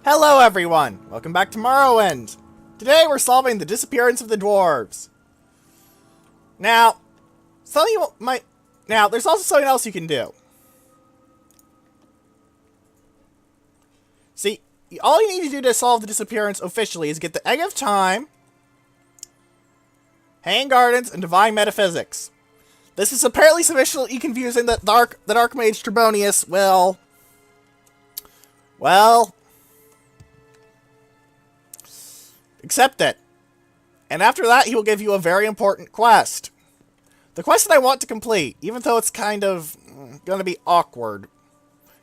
Hello everyone! Welcome back to Morrowind! Today we're solving the disappearance of the dwarves. Now, there's also something else you can do. See, all you need to do to solve the disappearance officially is get the Egg of Time, Hanging Gardens, and Divine Metaphysics. This is apparently sufficiently confusing that Archmage Tribonius will... well... accept it. And after that, he will give you a very important quest. The quest that I want to complete, even though it's kind of going to be awkward,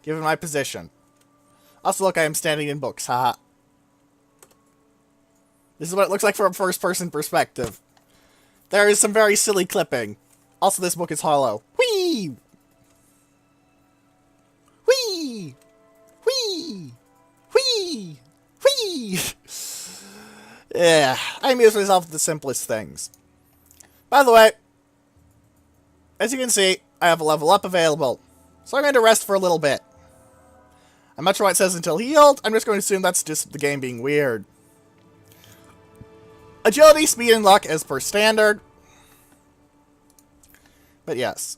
given my position. Also, look, I am standing in books, haha. This is what it looks like from a first-person perspective. There is some very silly clipping. Also, this book is hollow. Whee! Whee! Whee! Whee! Whee! Yeah, I amuse myself with the simplest things. By the way, as you can see, I have a level up available. So I'm going to rest for a little bit. I'm not sure why it says until healed. I'm just going to assume that's just the game being weird. Agility, speed, and luck as per standard. But yes.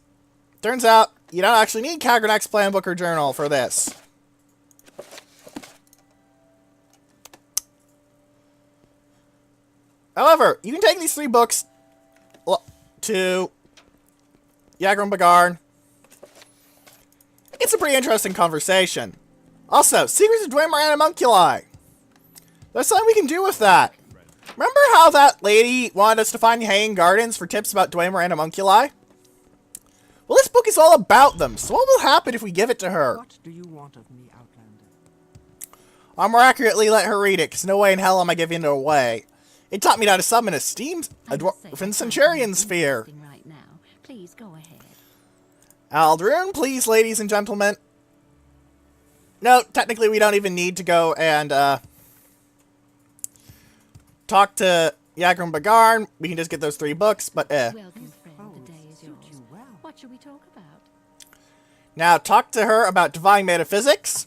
Turns out, you don't actually need Kagranak's plan book or journal for this. However, you can take these 3 books to Yagrum Bagarn. It's a pretty interesting conversation. Also, Secrets of Dwemer Animunculi. There's something we can do with that. Remember how that lady wanted us to find Hanging Gardens for tips about Dwemer Animunculi? Well, this book is all about them, so what will happen if we give it to her? What do you want of me, Outlander? I'll more accurately let her read it, because no way in hell am I giving it away. It taught me how to summon a Dwarven Centurion Sphere. Right now. Please go ahead. Aldrune, please, ladies and gentlemen. No, technically we don't even need to go and talk to Yagrum Bagarn. We can just get those 3 books, but Welcome, friend. The day is yours. What should we talk about? Now, talk to her about Divine Metaphysics.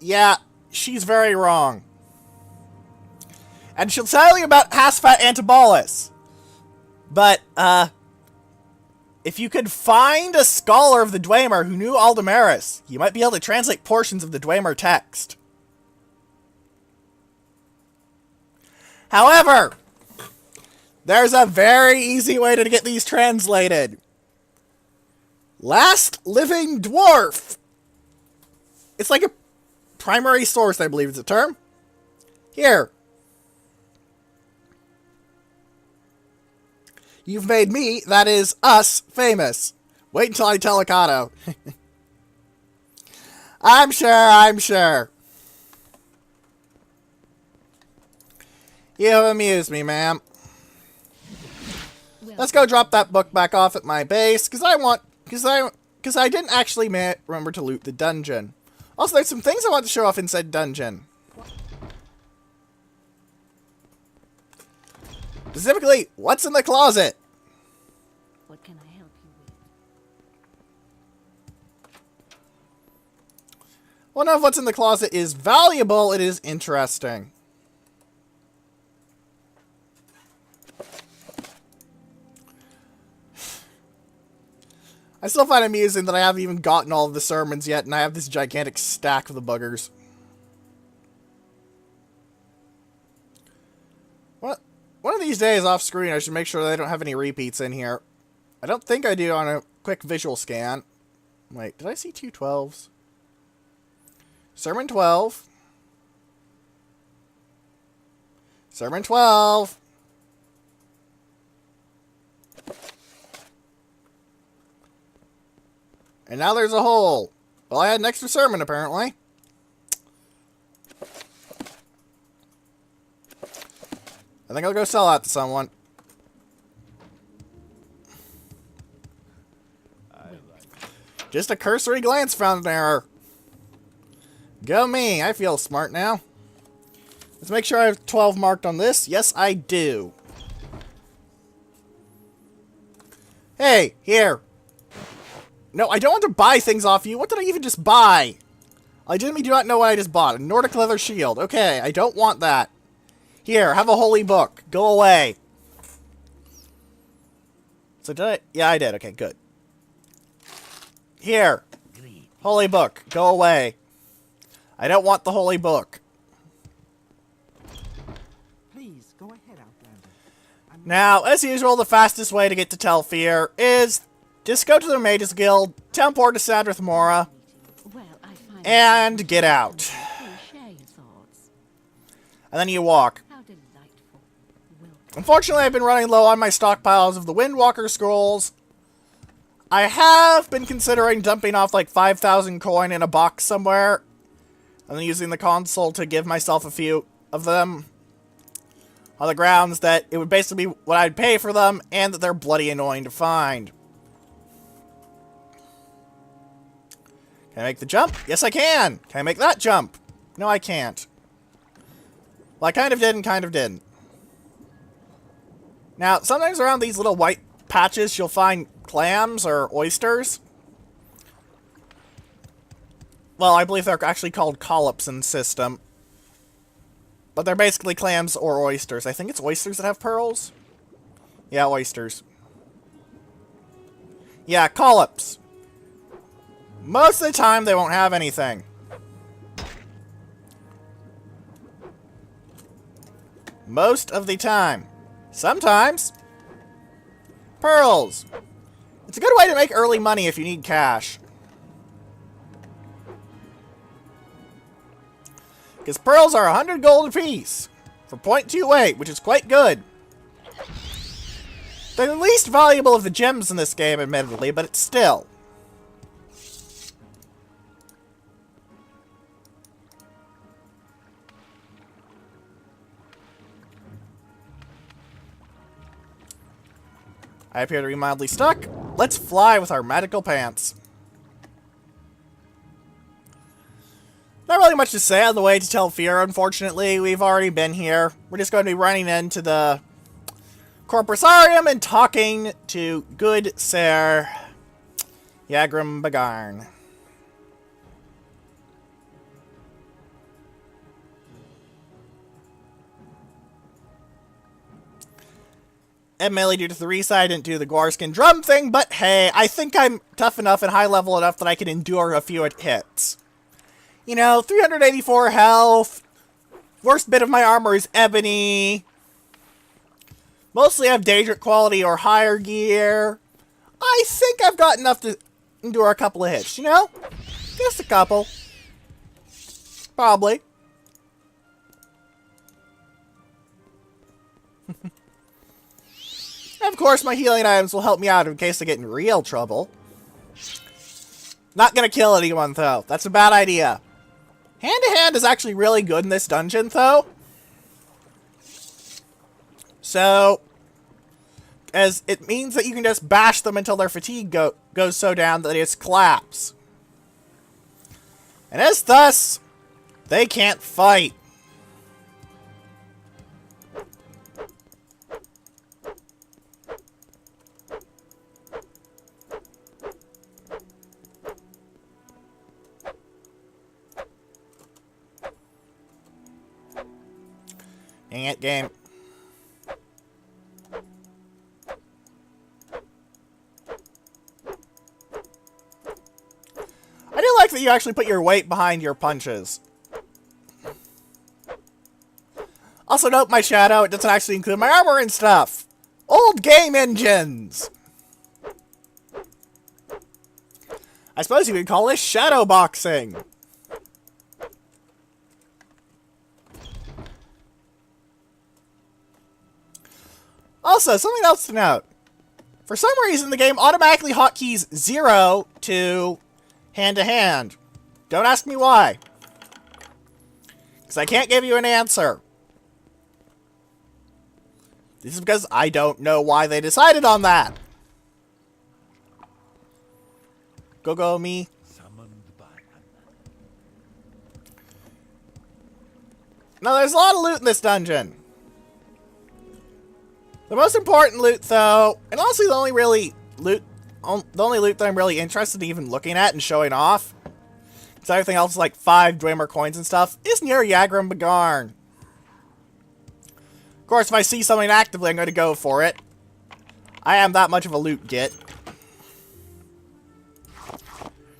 Yeah, she's very wrong. And she'll tell you about Hasfat Antibolus. But, if you could find a scholar of the Dwemer who knew Aldemaris, you might be able to translate portions of the Dwemer text. However, there's a very easy way to get these translated. Last Living Dwarf. It's like a primary source, I believe is the term. Here. You've made me, that is, us, famous. Wait until I tell Akato. I'm sure. You amuse me, ma'am. Let's go drop that book back off at my base, because I didn't actually remember to loot the dungeon. Also, there's some things I want to show off inside dungeon. Specifically, what's in the closet? What can I help you with? Well, none of what's in the closet is valuable, it is interesting. I still find it amusing that I haven't even gotten all of the sermons yet, and I have this gigantic stack of the buggers. One of these days off screen, I should make sure that I don't have any repeats in here. I don't think I do on a quick visual scan. Wait, did I see 2 12s? Sermon 12. Sermon 12. And now there's a hole. Well, I had an extra sermon, apparently. I think I'll go sell that to someone. Just a cursory glance found an error. Go me, I feel smart now. Let's make sure I have 12 marked on this. Yes, I do. Hey, here. No, I don't want to buy things off you. What did I even just buy? I genuinely do not know what I just bought. A Nordic leather shield. Okay, I don't want that. Here, have a holy book. Go away. So did I? Yeah, I did. Okay, good. Here. Holy book. Go away. I don't want the holy book. Please, go ahead, Outlander. Now, as usual, the fastest way to get to Telfir is just go to the Mages Guild, teleport to Sadrith Mora, Well, I find and get out. Please share your thoughts. And then you walk. How delightful. Will Unfortunately, I've been running low on my stockpiles of the Windwalker scrolls. I have been considering dumping off like 5,000 coin in a box somewhere, and then using the console to give myself a few of them, on the grounds that it would basically be what I'd pay for them, and that they're bloody annoying to find. Can I make the jump? Yes, I can! Can I make that jump? No, I can't. Well, I kind of did and kind of didn't. Now, sometimes around these little white patches, you'll find clams or oysters. Well, I believe they're actually called collops in the system. But they're basically clams or oysters. I think it's oysters that have pearls. Yeah, oysters. Yeah, collops. Most of the time, they won't have anything. Most of the time. Sometimes. Pearls. It's a good way to make early money if you need cash. Because pearls are 100 gold apiece. For 0.28, which is quite good. They're the least valuable of the gems in this game, admittedly, but it's still. I appear to be mildly stuck. Let's fly with our magical pants. Not really much to say on the way to Telfir, unfortunately. We've already been here. We're just going to be running into the Corpusarium and talking to good Sir Yagrim Bagarn. Admittedly, due to the reset, I didn't do the Gorskin drum thing, but hey, I think I'm tough enough and high level enough that I can endure a few hits. You know, 384 health. Worst bit of my armor is ebony. Mostly I have Daedric quality or higher gear. I think I've got enough to endure a couple of hits, you know? Just a couple. Probably. And of course, my healing items will help me out in case I get in real trouble. Not gonna kill anyone, though. That's a bad idea. Hand-to-hand is actually really good in this dungeon, though. So, as it means that you can just bash them until their fatigue goes so down that they just collapse. And as thus, they can't fight. Dang it, game. I do like that you actually put your weight behind your punches. Also note my shadow, it doesn't actually include my armor and stuff. Old game engines! I suppose you could call this shadow boxing. Also, something else to note. For some reason, the game automatically hotkeys 0 to hand-to-hand. Don't ask me why. Because I can't give you an answer. This is because I don't know why they decided on that. Go me. Now, there's a lot of loot in this dungeon. The most important loot, though, and honestly the only really loot, the only loot that I'm really interested in even looking at and showing off, because everything else is like 5 Dwemer coins and stuff, is near Yagram Bagarn. Of course, if I see something actively, I'm going to go for it. I am that much of a loot git.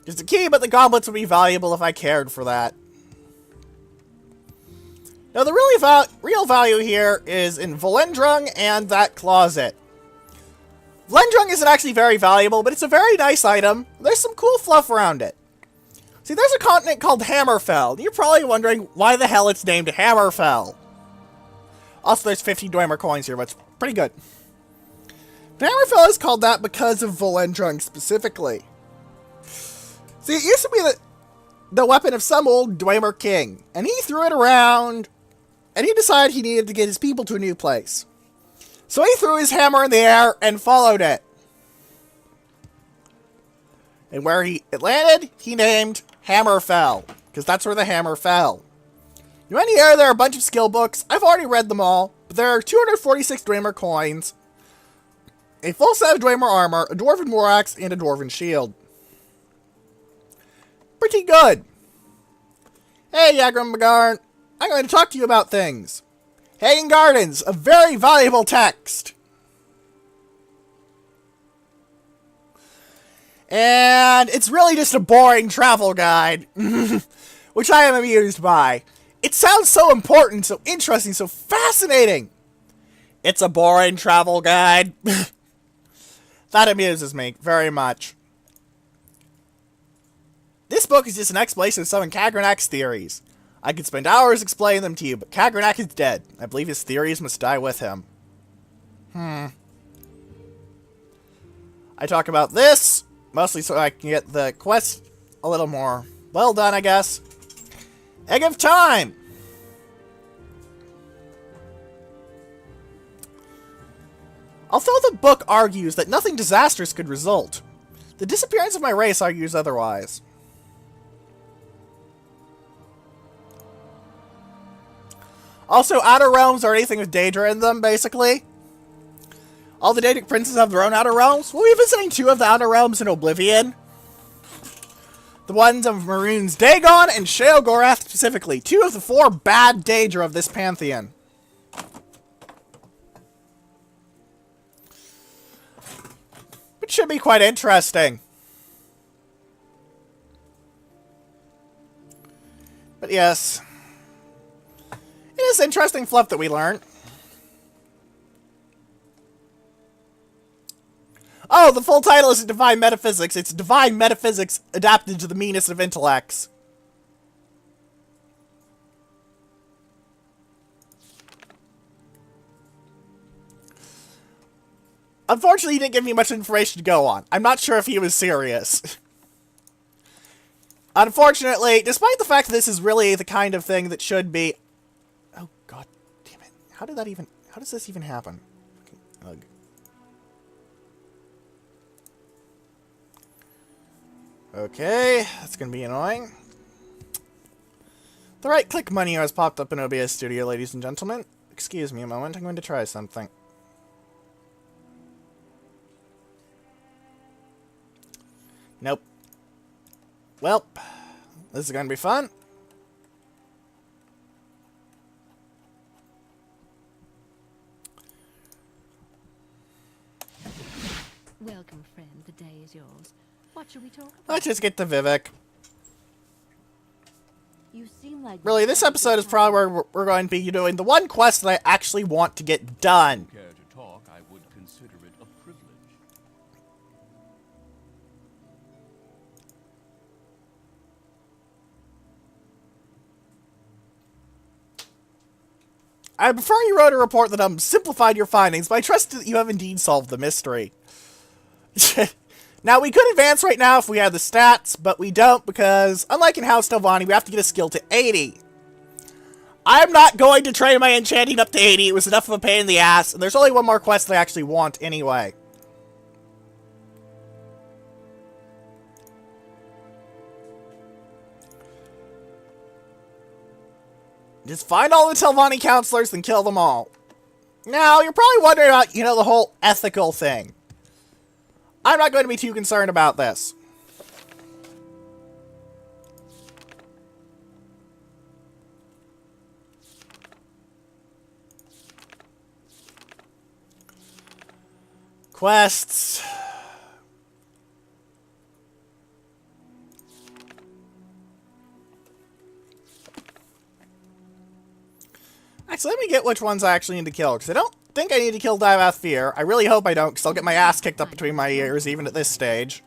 Just a key, but the goblets would be valuable if I cared for that. Now, the really real value here is in Volendrung and that closet. Volendrung isn't actually very valuable, but it's a very nice item. There's some cool fluff around it. See, there's a continent called Hammerfell. You're probably wondering why the hell it's named Hammerfell. Also, there's 50 Dwemer coins here, but it's pretty good. But Hammerfell is called that because of Volendrung specifically. See, it used to be the weapon of some old Dwemer king, and he threw it around, and he decided he needed to get his people to a new place. So he threw his hammer in the air and followed it. And where it landed, he named Hammerfell, because that's where the hammer fell. You might hear there are a bunch of skill books. I've already read them all, but there are 246 Dwemer coins, a full set of Dwemer armor, a Dwarven war axe, and a Dwarven shield. Pretty good. Hey, Yagram Bagarn. I'm going to talk to you about things. Hagen Gardens, a very valuable text. And it's really just a boring travel guide, which I am amused by. It sounds so important, so interesting, so fascinating. It's a boring travel guide. That amuses me very much. This book is just an explanation of some of Kagranak's theories. I could spend hours explaining them to you, but Kagranak is dead. I believe his theories must die with him. I talk about this, mostly so I can get the quest a little more well done, I guess. Egg of Time! Although the book argues that nothing disastrous could result, the disappearance of my race argues otherwise. Also, outer realms are anything with Daedra in them, basically. All the Daedric princes have their own outer realms. We'll be visiting 2 of the outer realms in Oblivion. The ones of Maroon's Dagon and Sheogorath specifically. 2 of the 4 bad Daedra of this pantheon. It should be quite interesting. But yes. It is interesting fluff that we learn. Oh, the full title isn't Divine Metaphysics. It's Divine Metaphysics adapted to the meanest of intellects. Unfortunately, he didn't give me much information to go on. I'm not sure if he was serious. Unfortunately, despite the fact that this is really the kind of thing that should be... Oh, god damn it. How does this even happen? Ugh. Okay, that's gonna be annoying. The right-click menu has popped up in OBS Studio, ladies and gentlemen. Excuse me a moment, I'm going to try something. Nope. Well, this is gonna be fun. Welcome, friend. The day is yours. What shall we talk about? Let's just get to Vivek. You seem like Really, this episode is probably where we're going to be doing the one quest that I actually want to get done. Care to talk, I would consider it a privilege. I prefer you wrote a report that simplified your findings, but I trust that you have indeed solved the mystery. Now, we could advance right now if we had the stats, but we don't because, unlike in House Telvanni, we have to get a skill to 80. I'm not going to train my enchanting up to 80. It was enough of a pain in the ass, and there's only one more quest that I actually want anyway. Just find all the Telvanni counselors and kill them all. Now, you're probably wondering about, the whole ethical thing. I'm not going to be too concerned about this. Quests. Actually, let me get which ones I actually need to kill, because I don't think I need to kill Divath Fear. I really hope I don't, because I'll get my ass kicked up between my ears, even at this stage.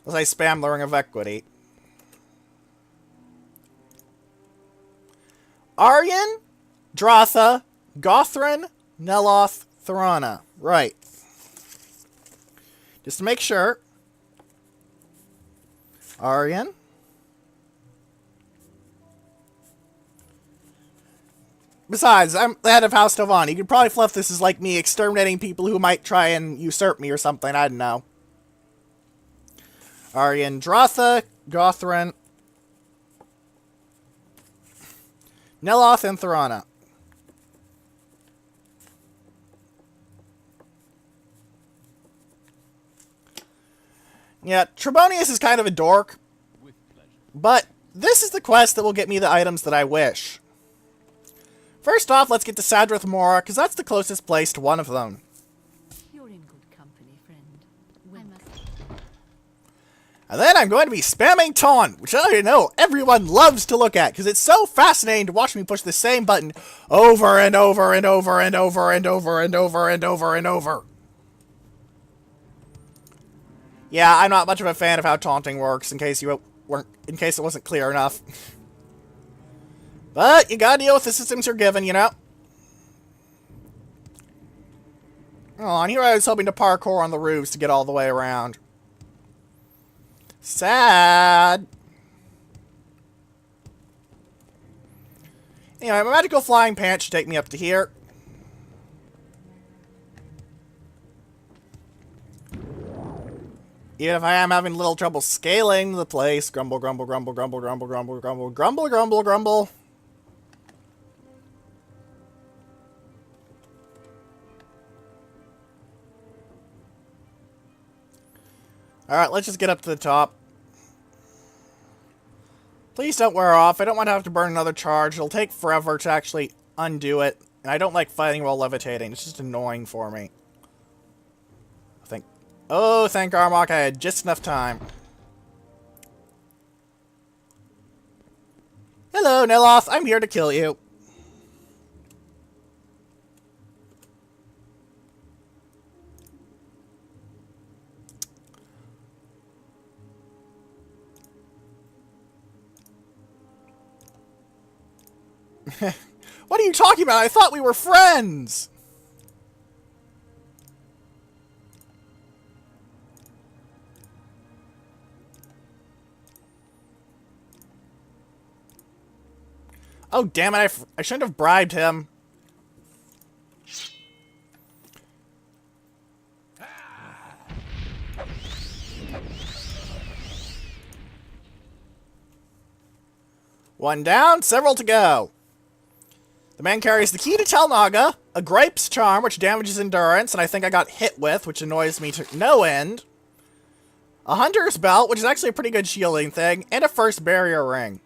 Unless I spam the Ring of Equity. Aryan, Dratha, Gothran, Neloth, Thorana. Right. Just to make sure. Aryan. Besides, I'm the head of House Tovan. You could probably fluff this as like me exterminating people who might try and usurp me or something. I don't know. Aryan, Dratha, Gothran, Neloth, and Thorana. Yeah, Trebonius is kind of a dork. With pleasure. But this is the quest that will get me the items that I wish. First off, let's get to Sadrith Mora, because that's the closest place to one of them. You're in good company, friend. I must. And then I'm going to be spamming Taunt, which I know everyone loves to look at, because it's so fascinating to watch me push the same button over and over and over and over and over and over and over and over. Yeah, I'm not much of a fan of how taunting works, in case it wasn't clear enough. But you gotta deal with the systems you're given, you know? Oh, and here I was hoping to parkour on the roofs to get all the way around. Sad. Anyway, my magical flying pants should take me up to here. Even if I am having a little trouble scaling the place. Grumble, grumble, grumble, grumble, grumble, grumble, grumble, grumble, grumble, grumble. Alright, let's just get up to the top. Please don't wear off. I don't want to have to burn another charge. It'll take forever to actually undo it. And I don't like fighting while levitating. It's just annoying for me. Oh, thank Armok, I had just enough time. Hello, Neloth. I'm here to kill you. What are you talking about? I thought we were friends! Oh, damn it, I shouldn't have bribed him. One down, several to go. The man carries the key to Telnaga, a Grape's Charm, which damages endurance, and I think I got hit with, which annoys me to no end. A Hunter's Belt, which is actually a pretty good shielding thing, and a First Barrier Ring.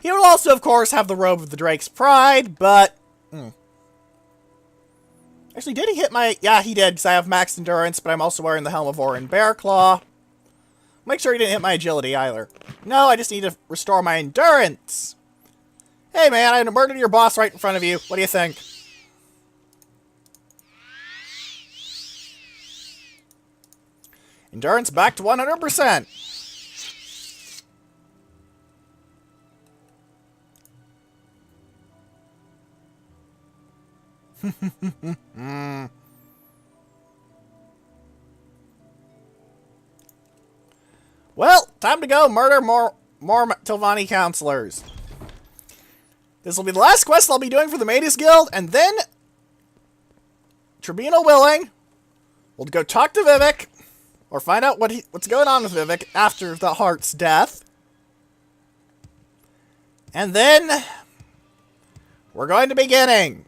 He will also, of course, have the Robe of the Drake's Pride, but... Actually, did he hit my... Yeah, he did, because I have max endurance, but I'm also wearing the Helm of Orin Bearclaw. Make sure he didn't hit my agility, either. No, I just need to restore my endurance. Hey, man, I murdered your boss right in front of you. What do you think? Endurance back to 100%. Well, time to go murder more Tilvani counselors. This will be the last quest I'll be doing for the Magus Guild, and then, Tribunal willing, we'll go talk to Vivek, or find out what's going on with Vivek after the Heart's death. And then, we're going to be getting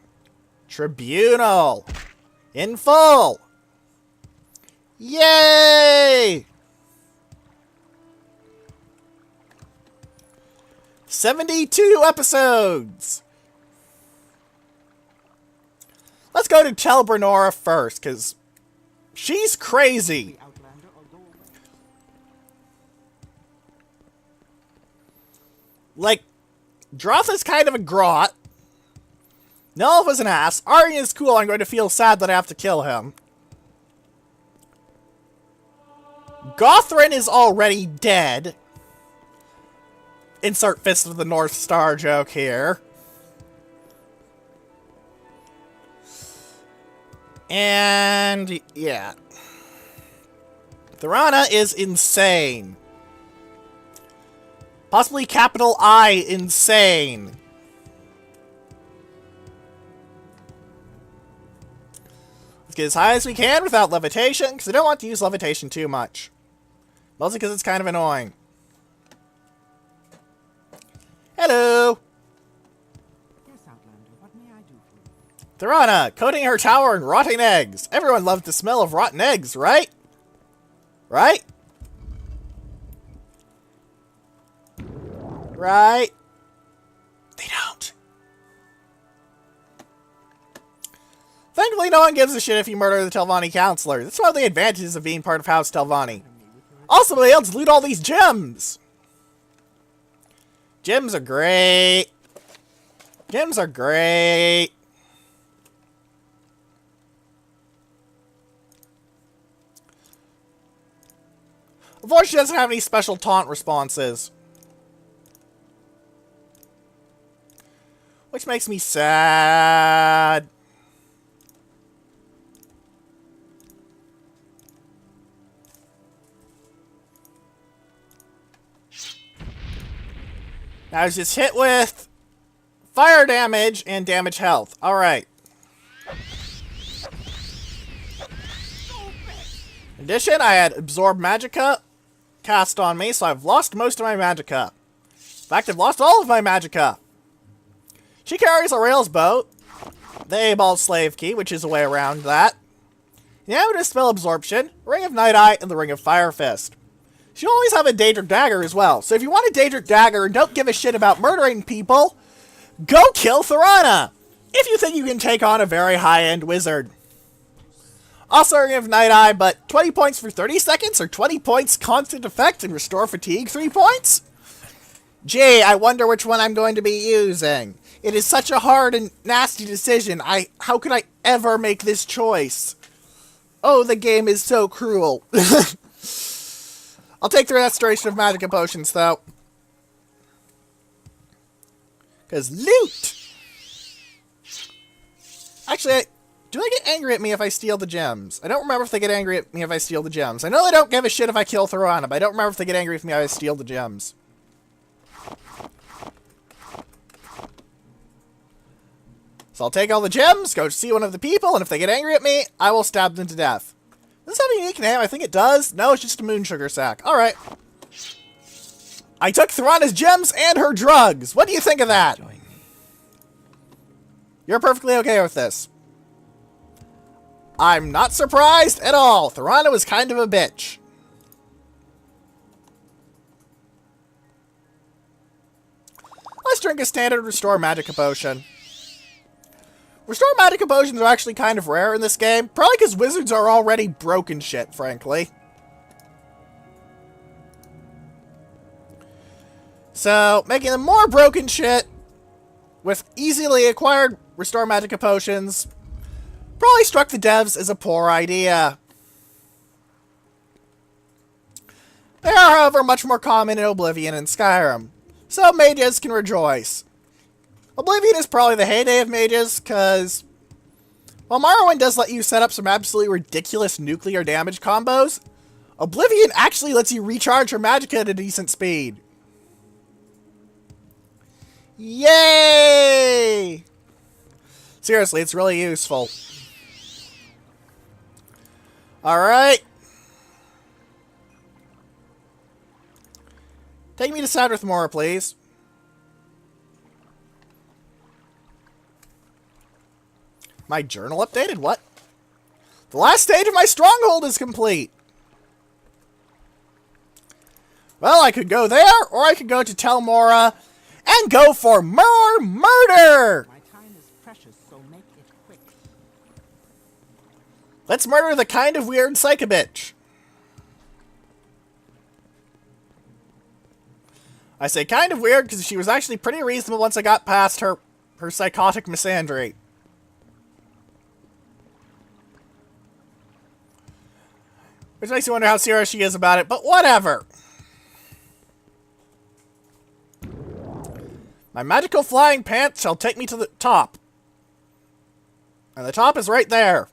Tribunal in full. Yay! 72 episodes! Let's go to Telbranora first, because she's crazy. Outlander or go away. Like, Droth is kind of a grot. Nelf is an ass. Aryan is cool. I'm going to feel sad that I have to kill him. Gothrin is already dead. Insert Fist of the North Star joke here. And, yeah. Thorana is insane. Possibly capital I insane. Let's get as high as we can without levitation, because I don't want to use levitation too much. Mostly because it's kind of annoying. Hello! Yes, Outlander, what may I do for you? Thorana, coating her tower in rotting eggs. Everyone loves the smell of rotten eggs, right? Right? Right? They don't. Thankfully, no one gives a shit if you murder the Telvanni counselor. That's one of the advantages of being part of House Telvanni. Also, they able to loot all these gems. Gems are great. Gems are great. Unfortunately, she doesn't have any special taunt responses. Which makes me sad. I was just hit with fire damage and damage health. Alright. In addition, I had Absorb Magicka cast on me, so I've lost most of my Magicka. In fact, I've lost all of my Magicka. She carries a Rails boat, the A-Ball Slave Key, which is a way around that. Yeah, with a Spell Absorption, Ring of Night Eye, and the Ring of Fire Fist. She always have a Daedric Dagger as well, so if you want a Daedric Dagger and don't give a shit about murdering people, go kill Thorana! If you think you can take on a very high-end wizard. Also Ring of Night Eye, but 20 points for 30 seconds, or 20 points constant effect and restore fatigue 3 points? Gee, I wonder which one I'm going to be using. It is such a hard and nasty decision. How could I ever make this choice? Oh, the game is so cruel. I'll take the restoration of Magicka potions, though. Because loot! Actually, do they get angry at me if I steal the gems? I don't remember if they get angry at me if I steal the gems. I know they don't give a shit if I kill Thorana, but I don't remember if they get angry with me if I steal the gems. So I'll take all the gems, go see one of the people, and if they get angry at me, I will stab them to death. Does this have a unique name? I think it does. No, it's just a moon sugar sack. Alright. I took Thorana's gems and her drugs. What do you think of that? You're perfectly okay with this. I'm not surprised at all. Thorana was kind of a bitch. Let's drink a standard Restore Magicka potion. Restore Magicka potions are actually kind of rare in this game. Probably because wizards are already broken shit, frankly. So, making them more broken shit with easily acquired Restore Magicka potions probably struck the devs as a poor idea. They are, however, much more common in Oblivion and Skyrim, so mages can rejoice. Oblivion is probably the heyday of mages, because while Morrowind does let you set up some absolutely ridiculous nuclear damage combos, Oblivion actually lets you recharge your magicka at a decent speed. Yay! Seriously, it's really useful. Alright. Take me to Sadrith Mora, please. My journal updated? What? The The last stage of my stronghold is complete. Well, I could go there, or I could go to Telmora and go for more murder! My time is precious, so make it quick. Let's murder the kind of weird psycho-bitch. I say kind of weird because she was actually pretty reasonable once I got past her psychotic misandry. Which makes you wonder how serious she is about it, but whatever. My magical flying pants shall take me to the top. And the top is right there.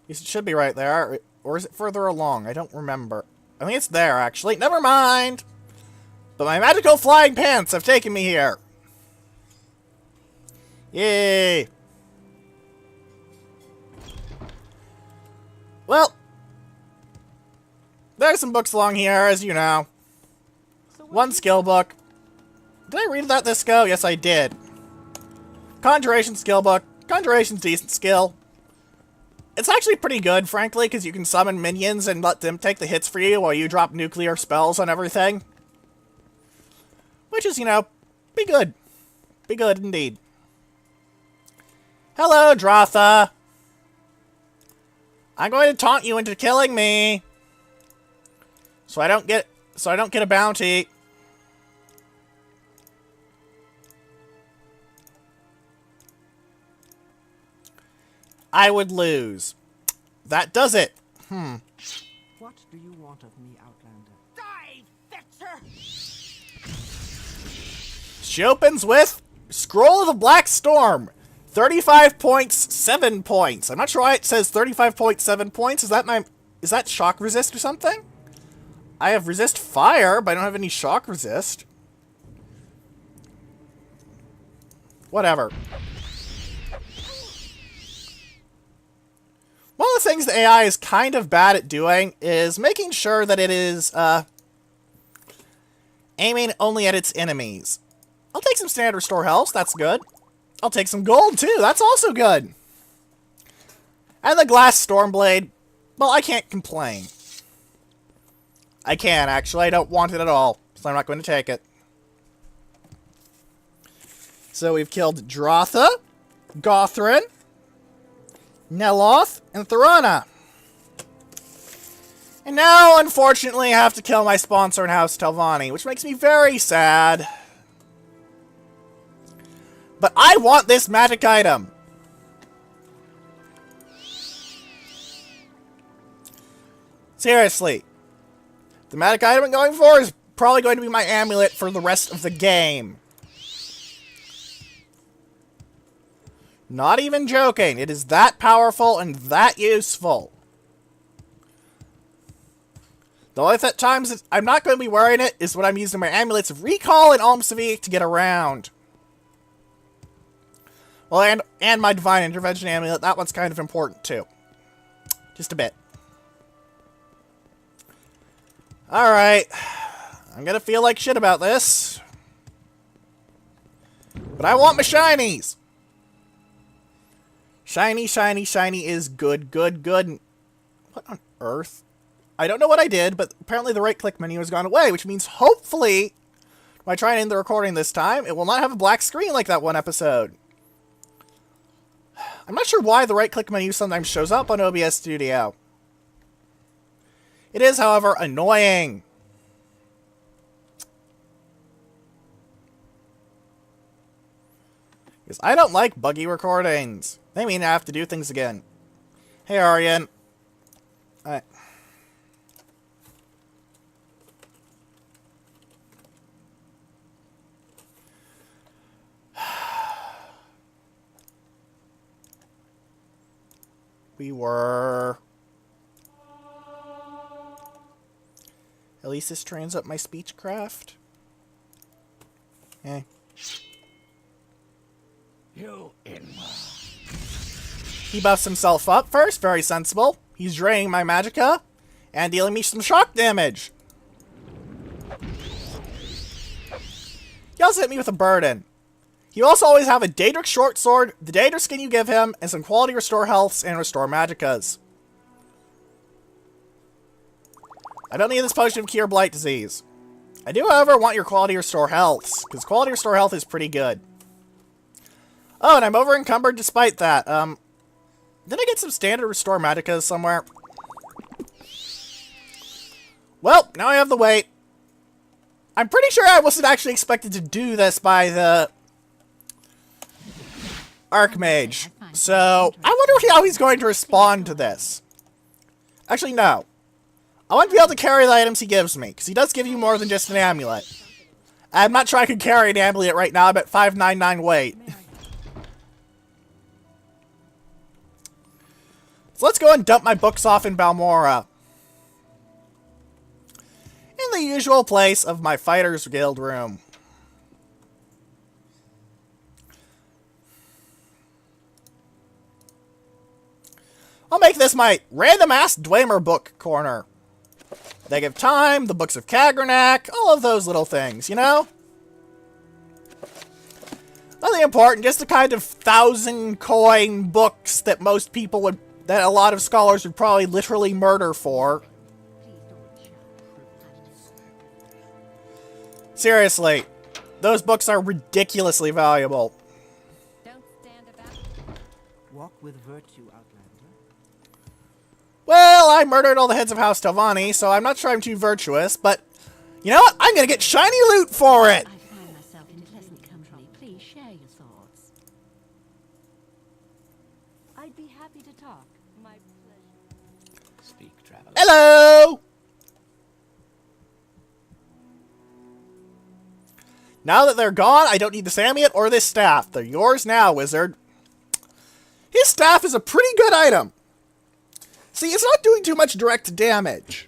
It should be right there. Or is it further along? I don't remember. I think it's there, actually. Never mind. But my magical flying pants have taken me here. Yay. Well, there's some books along here, as you know. One skill book. Did I read that this go? Yes, I did. Conjuration skill book. Conjuration's decent skill. It's actually pretty good, frankly, because you can summon minions and let them take the hits for you while you drop nuclear spells on everything. Which is, you know, be good. Be good indeed. Hello, Drotha. I'm going to taunt you into killing me. So I don't get a bounty. I would lose. That does it. What do you want of me, Outlander? Die, Fetcher! She opens with Scroll of the Black Storm. 35 points, 7 points. I'm not sure why it says 35.7 points. Is that shock resist or something? I have resist fire, but I don't have any shock resist. Whatever. One of the things the AI is kind of bad at doing is making sure that it is aiming only at its enemies. I'll take some standard restore health, that's good. I'll take some gold too, that's also good. And the glass stormblade, well, I can't complain. I can, actually, I don't want it at all, so I'm not going to take it. So we've killed Drotha, Gothrin, Neloth, and Thorana. And now, unfortunately, I have to kill my sponsor in House Telvanni, which makes me very sad. But I want this magic item! Seriously. The magic item I'm going for is probably going to be my amulet for the rest of the game. Not even joking. It is that powerful and that useful. The only times I'm not going to be wearing it is when I'm using my amulets of Recall and Alm Civique to get around. Well, and my Divine Intervention amulet. That one's kind of important too. Just a bit. Alright. I'm gonna feel like shit about this. But I want my shinies! Shiny, shiny, shiny is good, good, good. What on earth? I don't know what I did, but apparently the right-click menu has gone away, which means hopefully, when I try and end the recording this time, it will not have a black screen like that one episode. I'm not sure why the right-click menu sometimes shows up on OBS Studio. It is, however, annoying. Because I don't like buggy recordings. They mean I have to do things again. Hey, Aryan. Alright. We were... At least this trains up my speechcraft. Eh. You in. He buffs himself up first, very sensible. He's draining my magicka and dealing me some shock damage. also hit me with a burden. He will also always have a Daedric short sword, the Daedric skin you give him, and some quality restore healths and restore magicas. I don't need this potion of cure blight disease. I do, however, want your quality restore healths, because quality restore health is pretty good. Oh, and I'm over encumbered despite that. Did I get some standard restore magicas somewhere? Well, now I have the weight. I'm pretty sure I wasn't actually expected to do this by the Archmage. So, I wonder how he's going to respond to this. Actually, no. I want to be able to carry the items he gives me, because he does give you more than just an amulet. I'm not sure I could carry an amulet right now. I'm at 599 weight. So let's go and dump my books off in Balmora. In the usual place of my Fighters Guild room. I'll make this my random-ass Dwemer book corner. They give time, the books of Kagernak, all of those little things, you know? Nothing important, just the kind of 1,000-coin books that most people would, that a lot of scholars would probably literally murder for. Seriously, those books are ridiculously valuable. Don't stand about. Walk with virtue, Outlander. Well, I murdered all the heads of House Telvanni, so I'm not sure I'm too virtuous, but you know what? I'm gonna get shiny loot for it! I find myself in pleasant company. Please share your thoughts. I'd be happy to talk. My pleasure. Speak, traveler. Hello! Now that they're gone, I don't need this amulet or this staff. They're yours now, wizard. His staff is a pretty good item. See, it's not doing too much direct damage.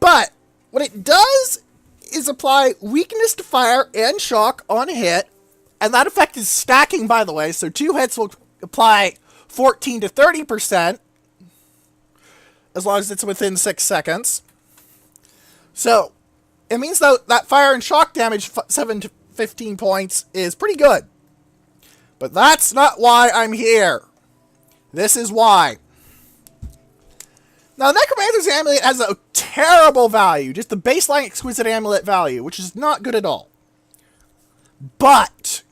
But what it does is apply weakness to fire and shock on hit. And that effect is stacking, by the way. So 2 hits will apply 14 to 30%. As long as it's within 6 seconds. So it means that fire and shock damage, 7 to 15 points, is pretty good. But that's not why I'm here. This is why. Now, Necromancer's Amulet has a terrible value. Just the baseline Exquisite Amulet value, which is not good at all. But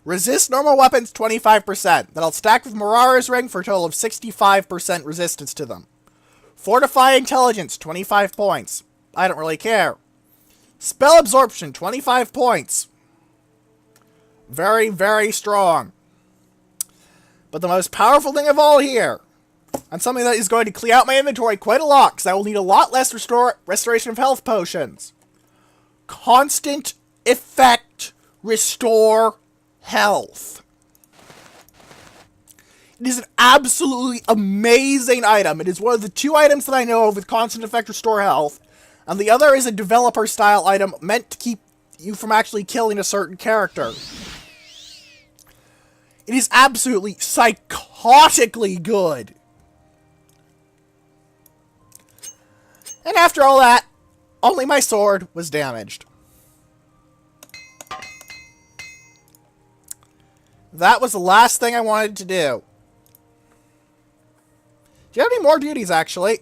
resist normal weapons 25%. That'll stack with Morara's Ring for a total of 65% resistance to them. Fortify Intelligence, 25 points. I don't really care. Spell Absorption, 25 points. Very, very strong. But the most powerful thing of all here, and something that is going to clear out my inventory quite a lot, because I will need a lot less restoration of health potions. Constant Effect Restore Health. It is an absolutely amazing item. It is one of the 2 items that I know of with Constant Effect Restore Health. And the other is a developer-style item meant to keep you from actually killing a certain character. It is absolutely psychotically good. And after all that, only my sword was damaged. That was the last thing I wanted to do. Do you have any more duties, actually?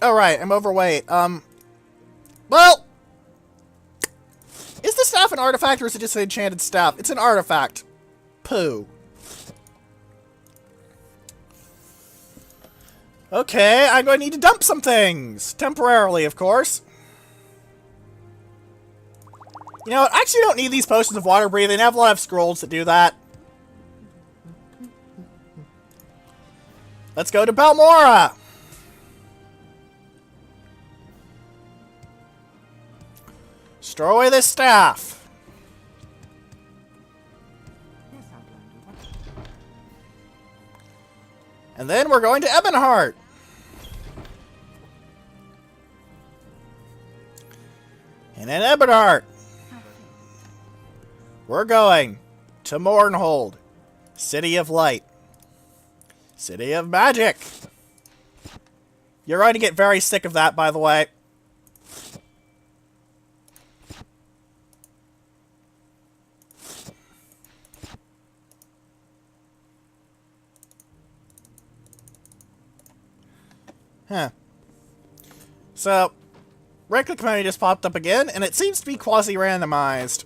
Alright, I'm overweight. Well, is the staff an artifact or is it just an enchanted staff? It's an artifact. Pooh. Okay, I'm going to need to dump some things. Temporarily, of course. You know what? I actually don't need these potions of water breathing. I have a lot of scrolls that do that. Let's go to Balmora. Store away this staff. Yes, Outlander. What? And then we're going to Ebonheart. And in Ebonheart, we're going to Mournhold, City of Light, City of Magic. You're going to get very sick of that, by the way. Huh. So, right-click menu just popped up again, and it seems to be quasi-randomized.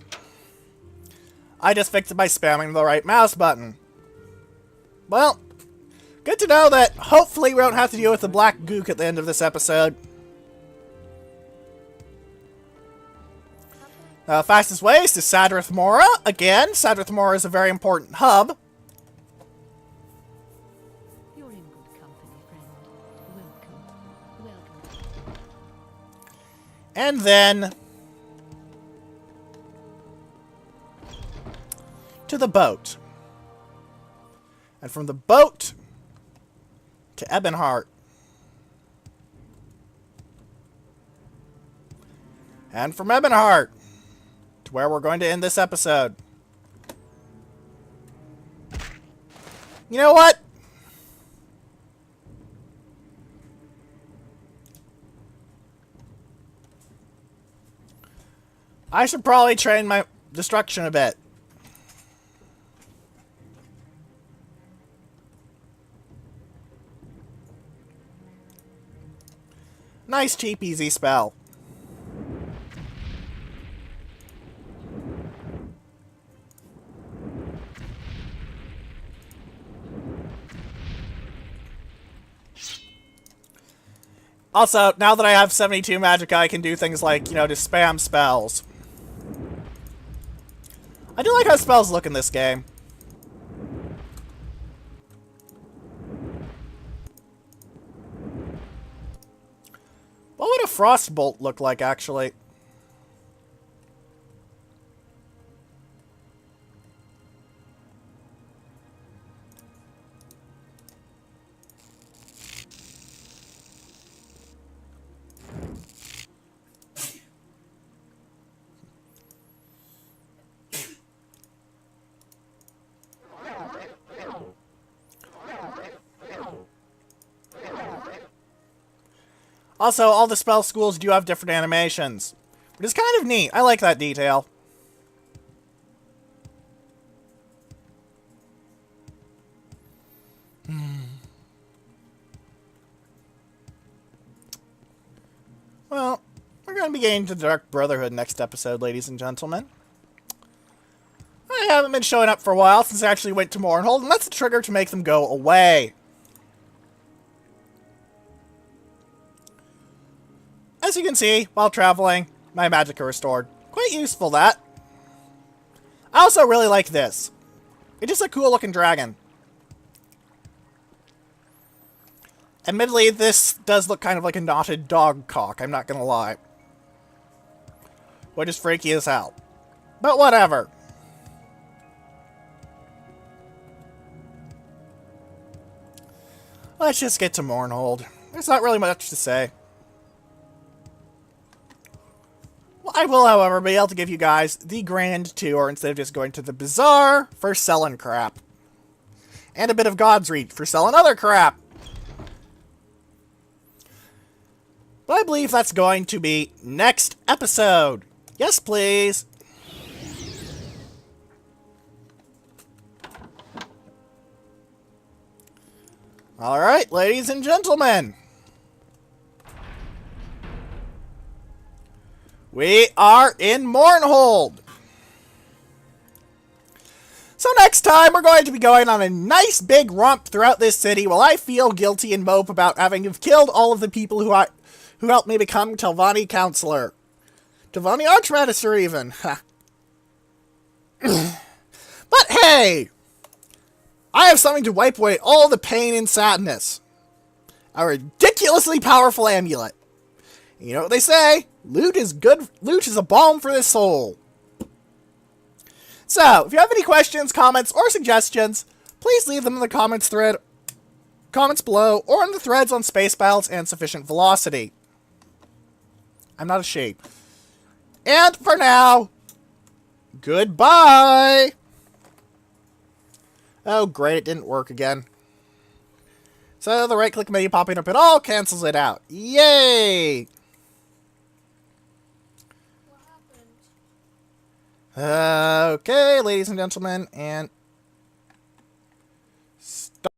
I just fixed it by spamming the right mouse button. Well, good to know that hopefully we don't have to deal with the black gook at the end of this episode. Fastest ways to Sadrith Mora. Again, Sadrith Mora is a very important hub. You're in good company, friend. Welcome. Welcome. And then to the boat. And from the boat to Ebonheart. And from Ebonheart to where we're going to end this episode. You know what? I should probably train my destruction a bit. Nice, cheap, easy spell. Also, now that I have 72 magicka, I can do things like, you know, just spam spells. I do like how spells look in this game. What would a frostbolt look like, actually? Also, all the spell schools do have different animations, which is kind of neat. I like that detail. Well, we're going to be getting to the Dark Brotherhood next episode, ladies and gentlemen. I haven't been showing up for a while since I actually went to Morrowind, and that's the trigger to make them go away. As you can see, while traveling, my magicka restored. Quite useful, that. I also really like this. It's just a cool looking dragon. Admittedly, this does look kind of like a knotted dog cock, I'm not gonna lie. Which is freaky as hell. But whatever. Let's just get to Mournhold. There's not really much to say. Well, I will, however, be able to give you guys the grand tour instead of just going to the bazaar for selling crap. And a bit of God's Reach for selling other crap. But I believe that's going to be next episode. Yes, please. Alright, ladies and gentlemen. We are in Mournhold. So next time, we're going to be going on a nice big romp throughout this city while I feel guilty and mope about having killed all of the people who helped me become Telvanni Counselor. Telvanni Archmagister, even. But hey! I have something to wipe away all the pain and sadness. A ridiculously powerful amulet. You know what they say? Loot is good. Loot is a balm for the soul. So, if you have any questions, comments, or suggestions, please leave them in the comments below, or in the threads on space battles and sufficient velocity. I'm not a sheep. And for now, goodbye! Oh, great, it didn't work again. So the right-click menu popping up, it all cancels it out. Yay! Okay, ladies and gentlemen, and... stop.